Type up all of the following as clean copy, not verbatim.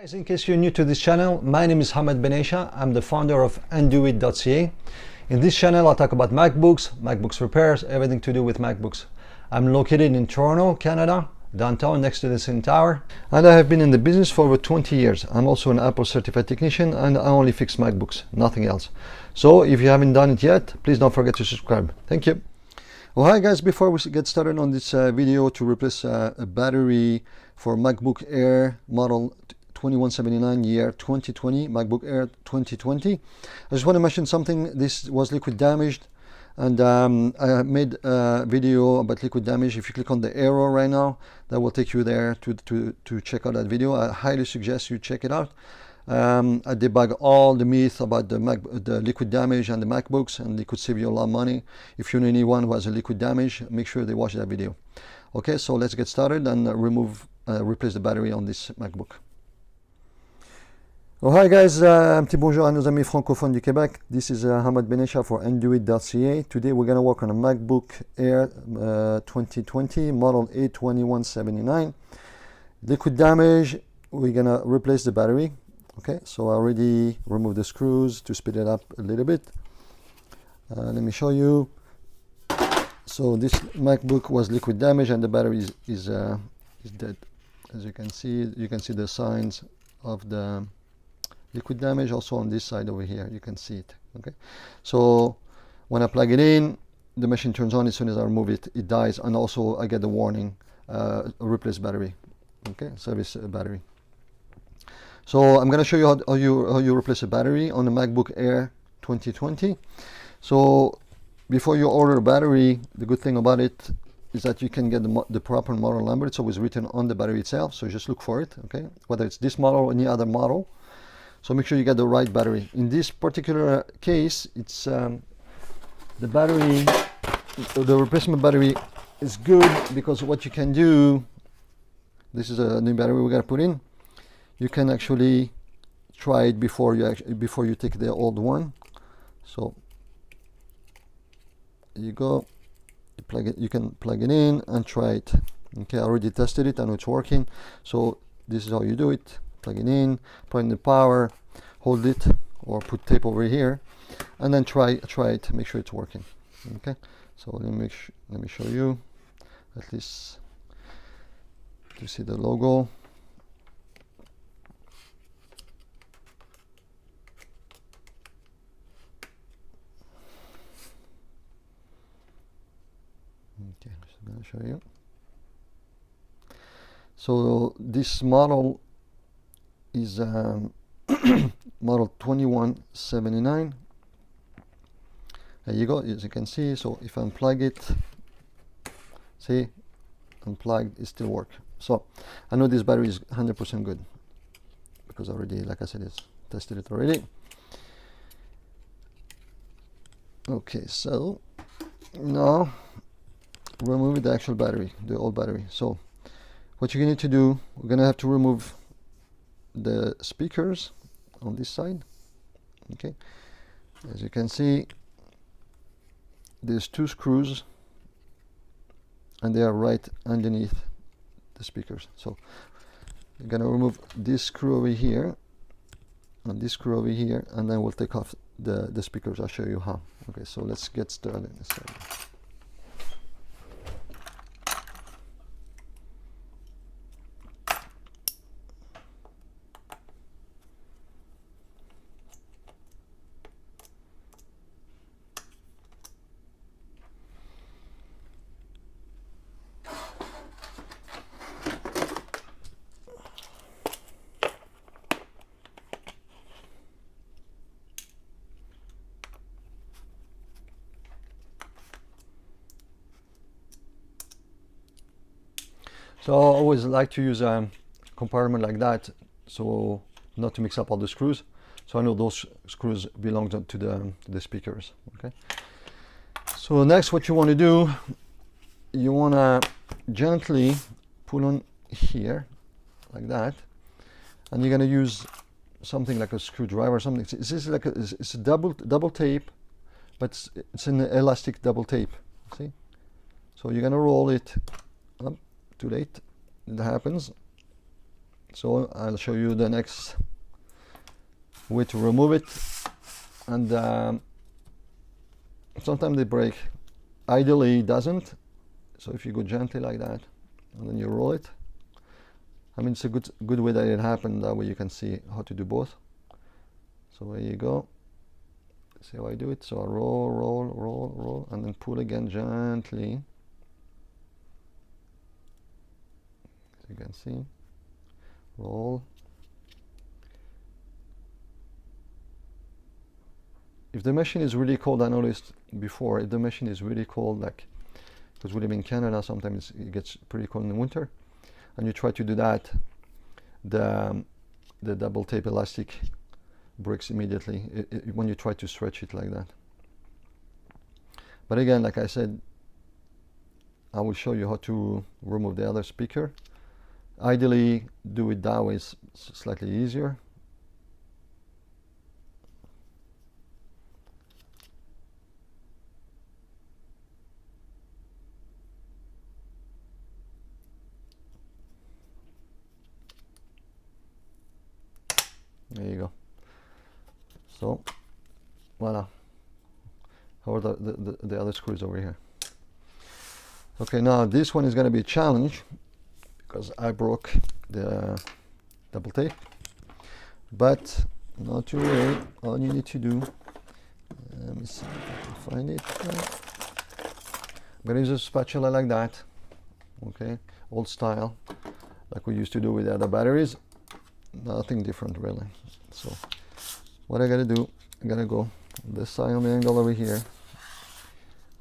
Guys, in case you're new to this channel, my name is Hamad Benaicha. I'm the founder of undoit.ca. In this channel, I talk about MacBooks repairs, everything to do with MacBooks. I'm located in Toronto, Canada, downtown next to the CN Tower, and I have been in the business for over 20 years. I'm also an Apple certified technician, and I only fix MacBooks, nothing else. So if you haven't done it yet, please don't forget to subscribe. Thank you. Well, hi guys, before we get started on this video to replace a battery for MacBook Air model 2179 year 2020, MacBook Air 2020, I just want to mention something. This was liquid damaged, and I made a video about liquid damage. If you click on the arrow right now, that will take you there to check out that video. I highly suggest you check it out. I debug all the myths about the liquid damage and the MacBooks, and it could save you a lot of money. If you know anyone who has a liquid damage, make sure they watch that video. Okay, so let's get started and replace the battery on this MacBook. Oh, hi guys, un petit bonjour à nos amis francophones du Québec. This is Hamad Benaicha for undoit.ca. Today we're going to work on a MacBook Air 2020 model A2179. Liquid damage, we're going to replace the battery. Okay, so I already removed the screws to speed it up a little bit. Let me show you. So this MacBook was liquid damage and the battery is dead. As you can see the signs of the liquid damage also on this side over here. You can see it. Okay, so when I plug it in, the machine turns on. As soon as I remove it, it dies, and also I get the warning, replace battery. Okay, service battery. So I'm going to show you how you replace a battery on a MacBook Air 2020. So before you order a battery, the good thing about it is that you can get the proper model number. It's always written on the battery itself, so just look for it. Okay, whether it's this model or any other model. So make sure you get the right battery. In this particular case, it's the battery, the replacement battery is good because what you can do, this is a new battery we're going to put in. You can actually try it before you take the old one. So you go, you can plug it in and try it. Okay, I already tested it and it's working. So this is how you do it. Plug it in, put in the power, hold it, or put tape over here, and then try it. Make sure it's working. Okay, so let me show you at least to see the logo. Okay, I'm going to show you. So this model is model 2179. There you go, as you can see. So if I unplug it, see, unplugged, it still works. So I know this battery is 100% good because I already, like I said, it's tested it already. Okay, so now remove the actual battery, the old battery. So what you're going to do, we're going to have to remove the speakers on this side. Okay, as you can see, there's two screws and they are right underneath the speakers. So you're going to remove this screw over here and this screw over here, and then we'll take off the speakers. I'll show you how. Okay, so let's get started. So I always like to use a compartment like that, so not to mix up all the screws. So I know those screws belong to the speakers. Okay. So next, what you want to do, you want to gently pull on here, like that, and you're going to use something like a screwdriver or something. This is like it's a double tape, but it's an elastic double tape. See? So you're going to roll it up. Too late, it happens. So I'll show you the next way to remove it. And sometimes they break. Ideally it doesn't. So if you go gently like that and then you roll it, I mean, it's a good way that it happened. That way you can see how to do both. So there you go. See how I do it? So I roll, and then pull again gently. As you can see, roll. If the machine is really cold, I noticed before, if the machine is really cold, like, because we live in Canada, sometimes it gets pretty cold in the winter, and you try to do that, the double tape elastic breaks immediately when you try to stretch it like that. But again, like I said, I will show you how to remove the other speaker. Ideally, do it that way, it's slightly easier. There you go. So, voila. How are the other screws over here? Okay, now this one is going to be a challenge because I broke the double tape. But not to worry. All you need to do, let me see if I can find it. I'm going to use a spatula like that. Okay, old style, like we used to do with the other batteries. Nothing different really. So what I gotta do, I gotta go this side of the angle over here,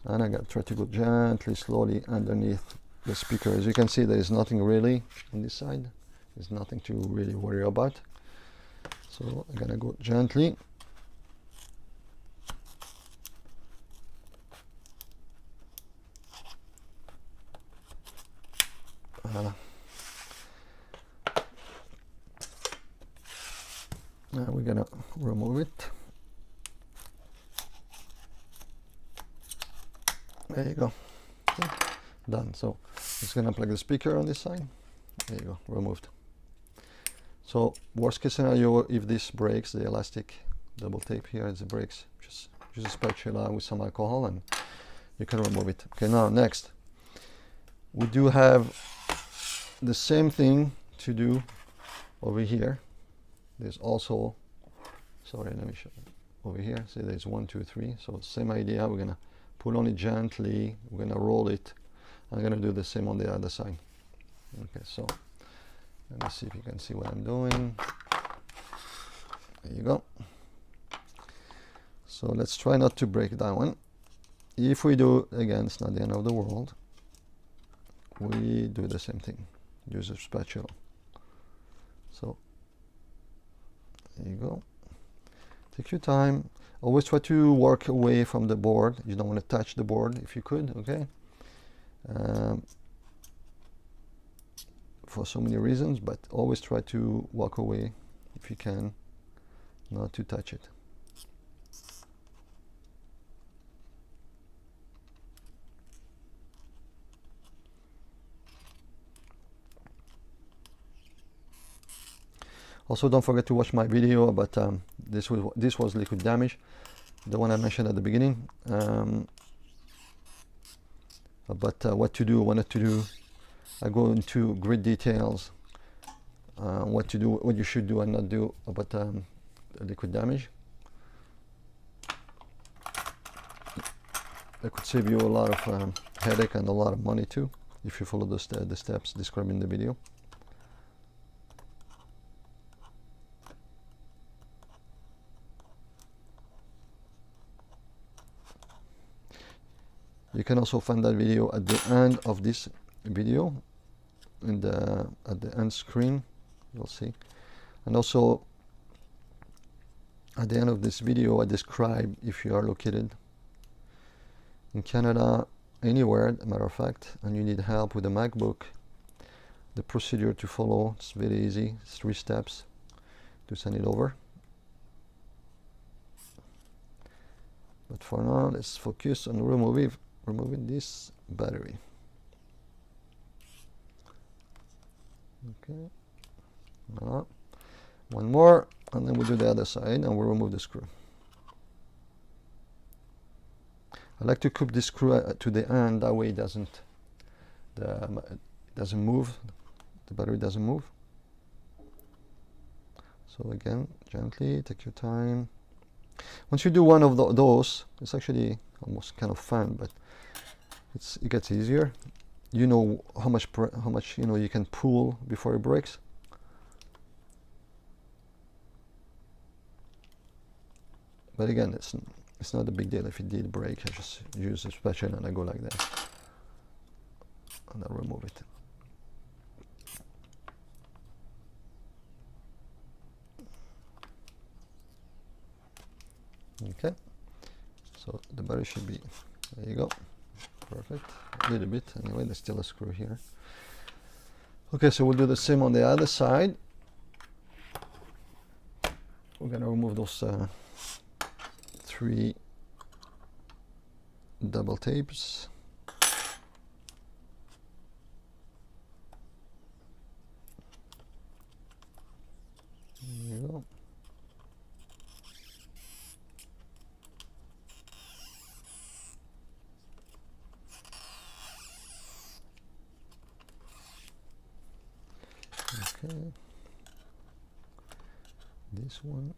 and I gotta try to go gently, slowly underneath the speaker. As you can see, there is nothing really on this side. There's nothing to really worry about. So I'm gonna go gently. Now we're gonna remove it. There you go. Okay. Done. So just gonna plug the speaker on this side. There you go, removed. So worst case scenario, if this breaks, the elastic double tape here, as it breaks, just use a spatula with some alcohol and you can remove it. Okay, now next, we do have the same thing to do over here. There's also, sorry, let me show you. Over here, see there's 1, 2, 3. So same idea, we're gonna pull on it gently, we're gonna roll it. I'm gonna do the same on the other side. Okay, so let me see if you can see what I'm doing. There you go. So let's try not to break that one. If we do, again, it's not the end of the world. We do the same thing. Use a spatula. So there you go. Take your time. Always try to work away from the board. You don't want to touch the board if you could, okay? For so many reasons, but always try to walk away if you can, not to touch it. Also, don't forget to watch my video about this was liquid damage, the one I mentioned at the beginning, about what to do, what not to do. I go into great details, what to do, what you should do and not do about liquid damage. That could save you a lot of headache and a lot of money too, if you follow the steps described in the video. You can also find that video at the end of this video, at the end screen, you'll see. And also at the end of this video, I describe, if you are located in Canada, anywhere, as a matter of fact, and you need help with a MacBook, the procedure to follow. It's very easy. It's 3 steps to send it over. But for now, let's focus on removing this battery. Okay, One more, and then we'll do the other side, and we'll remove the screw. I like to keep this screw to the end, that way it doesn't move, the battery doesn't move. So again, gently, take your time. Once you do one of those, it's actually almost kind of fun, but it gets easier. You know how much you can pull before it breaks. But again, it's not a big deal if it did break. I just use a spatula and I go like that, and I remove it. Okay, so the battery should be, there you go, perfect. A little bit anyway, there's still a screw here. Okay, so we'll do the same on the other side. We're gonna remove those 3 double tapes. There you go. Okay, this one.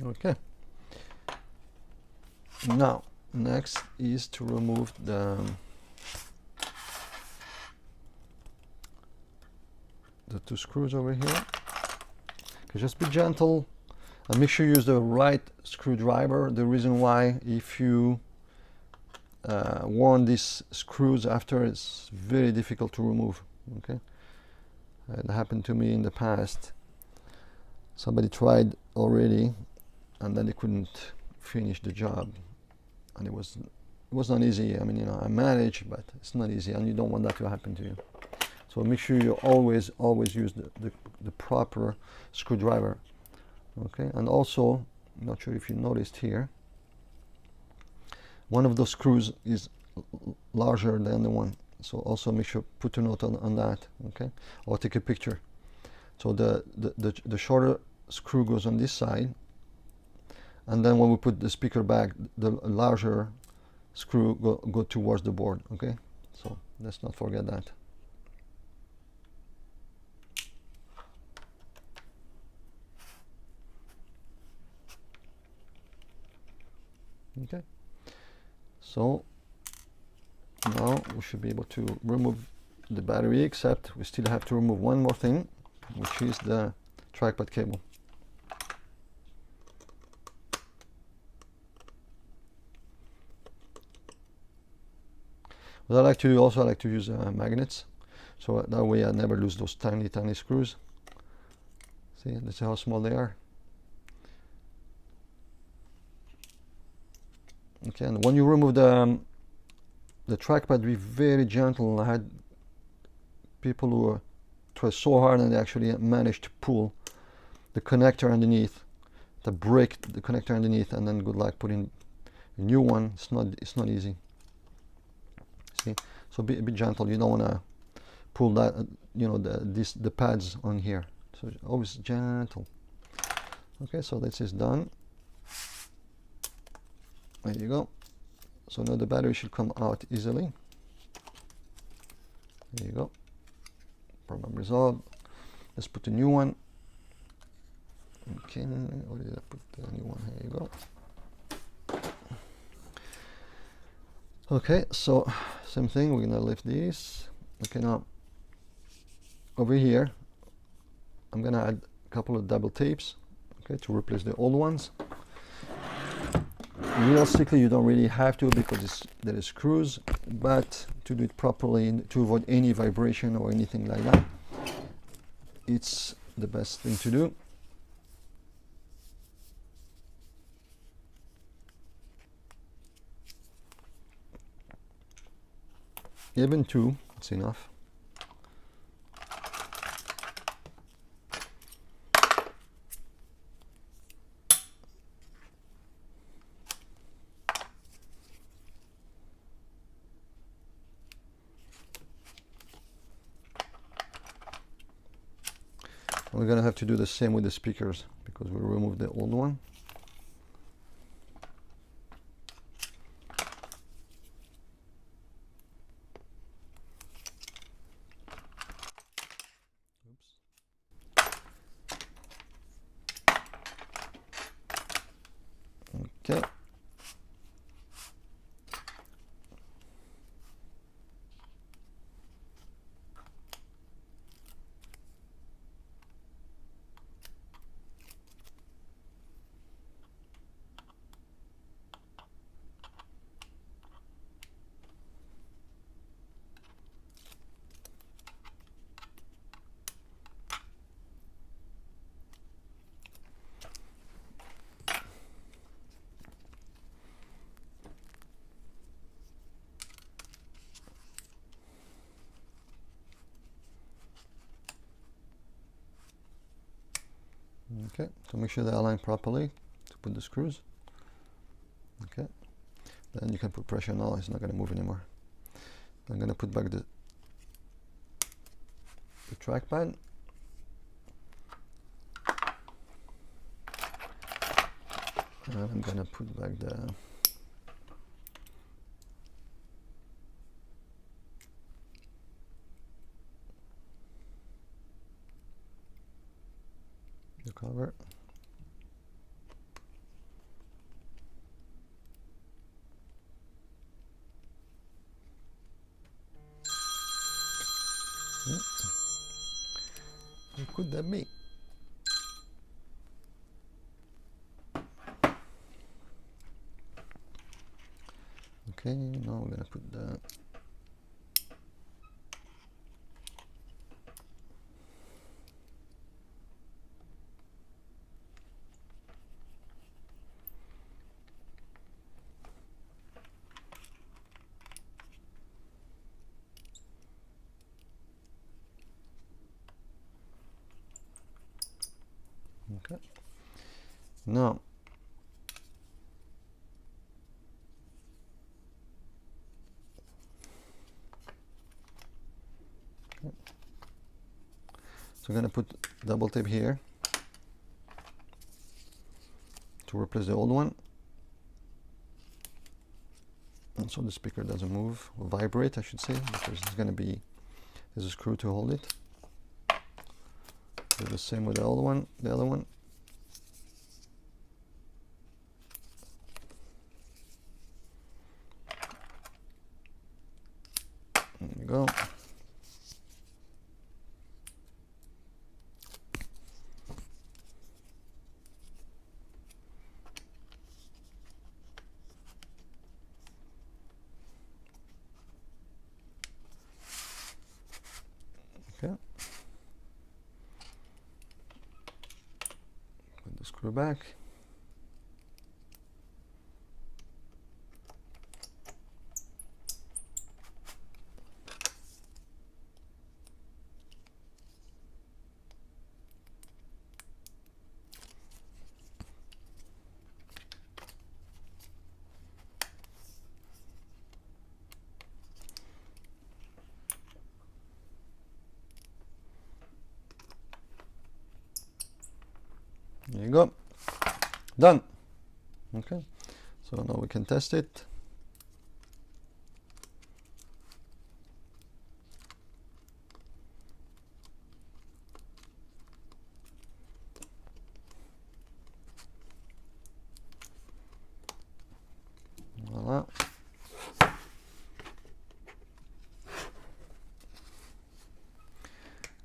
Okay. Now, next is to remove the two screws over here. Okay, just be gentle and make sure you use the right screwdriver. The reason why, if you worn these screws after, it's very difficult to remove. Okay, it happened to me in the past. Somebody tried already, and then they couldn't finish the job, and it was not easy. I mean, I managed, but it's not easy, and you don't want that to happen to you. So make sure you always use the proper screwdriver. Okay, and also, I'm not sure if you noticed here, one of those screws is larger than the one. So also make sure, put a note on that, okay, or take a picture. So the shorter screw goes on this side, and then when we put the speaker back, the larger screw go towards the board. Okay, so let's not forget that. Okay, so now we should be able to remove the battery, except we still have to remove one more thing, which is the trackpad cable. But I like to use magnets, so that way I never lose those tiny screws. See, that's how small they are. Okay, and when you remove the trackpad, be very gentle. I had people who try so hard and they actually managed to pull the connector underneath, to break the connector underneath, and then good luck putting a new one. It's not easy. See, so be gentle. You don't want to pull that, the pads on here. So always gentle. Okay, so this is done. There you go. So now the battery should come out easily. There you go. Problem resolved. Let's put a new one. Okay, where did I put the new one? Here you go. Okay, so same thing, we're gonna lift these. Okay, now over here, I'm gonna add a couple of double tapes, okay, to replace the old ones. Realistically, you don't really have to because there is screws, but to do it properly, to avoid any vibration or anything like that, it's the best thing to do. Even two, it's enough. We're gonna have to do the same with the speakers because we removed the old one. Okay. Okay, so make sure they align properly to put the screws. Okay, then you can put pressure now, it's not going to move anymore. I'm going to put back the trackpad. And I'm going to put back the cover. What could that be? Okay, now we're gonna put the okay. Now okay. So we're gonna put double tape here to replace the old one, and so the speaker doesn't move or vibrate, I should say, because there's a screw to hold it. Do the same with the other one. There we go. Okay. Put the screw back. There you go. Done. Okay. So now we can test it. Voila.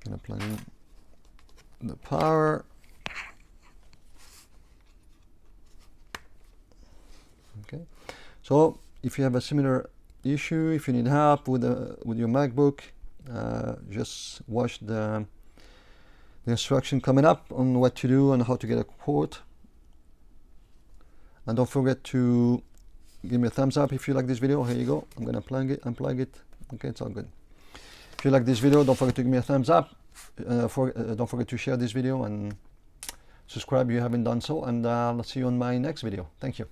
Can apply the power. Okay, so if you have a similar issue, if you need help with your MacBook, just watch the instruction coming up on what to do and how to get a quote. And don't forget to give me a thumbs up if you like this video. Here you go. I'm gonna unplug it. Okay, it's all good. If you like this video, don't forget to give me a thumbs up. Don't forget to share this video and subscribe if you haven't done so. And I'll see you on my next video. Thank you.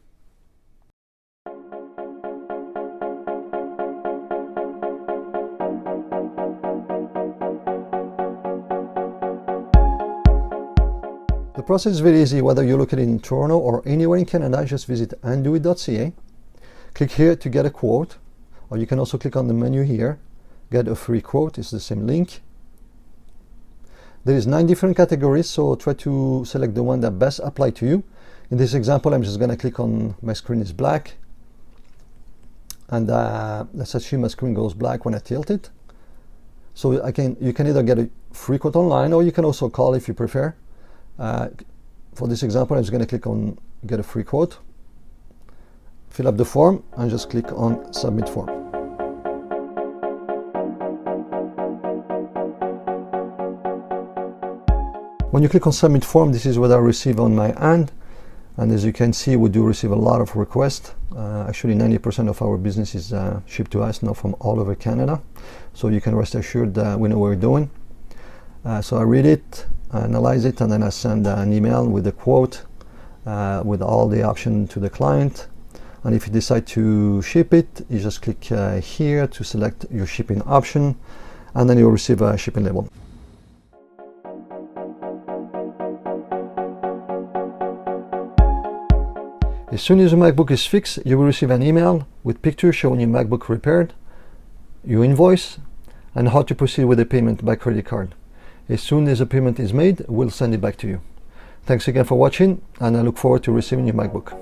The process is very easy. Whether you're located in Toronto or anywhere in Canada, just visit undoit.ca. Click here to get a quote, or you can also click on the menu here, get a free quote. It's the same link. There is 9 different categories, so try to select the one that best apply to you. In this example, I'm just going to click on my screen is black, and let's assume my screen goes black when I tilt it. So you can either get a free quote online, or you can also call if you prefer. For this example, I'm just going to click on get a free quote, fill up the form, and just click on submit form. When you click on submit form, this is what I receive on my end, and as you can see, we do receive a lot of requests. Actually 90% of our business is shipped to us now from all over Canada, so you can rest assured that we know what we're doing. So I read it, analyze it, and then I send an email with a quote with all the options to the client. And if you decide to ship it, you just click here to select your shipping option, and then you'll receive a shipping label. As soon as your MacBook is fixed, you will receive an email with pictures showing your MacBook repaired, your invoice, and how to proceed with the payment by credit card. As soon as the payment is made, we'll send it back to you. Thanks again for watching, and I look forward to receiving your MacBook.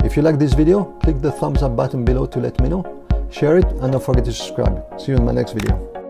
If you like this video, click the thumbs up button below to let me know, share it, and don't forget to subscribe. See you in my next video.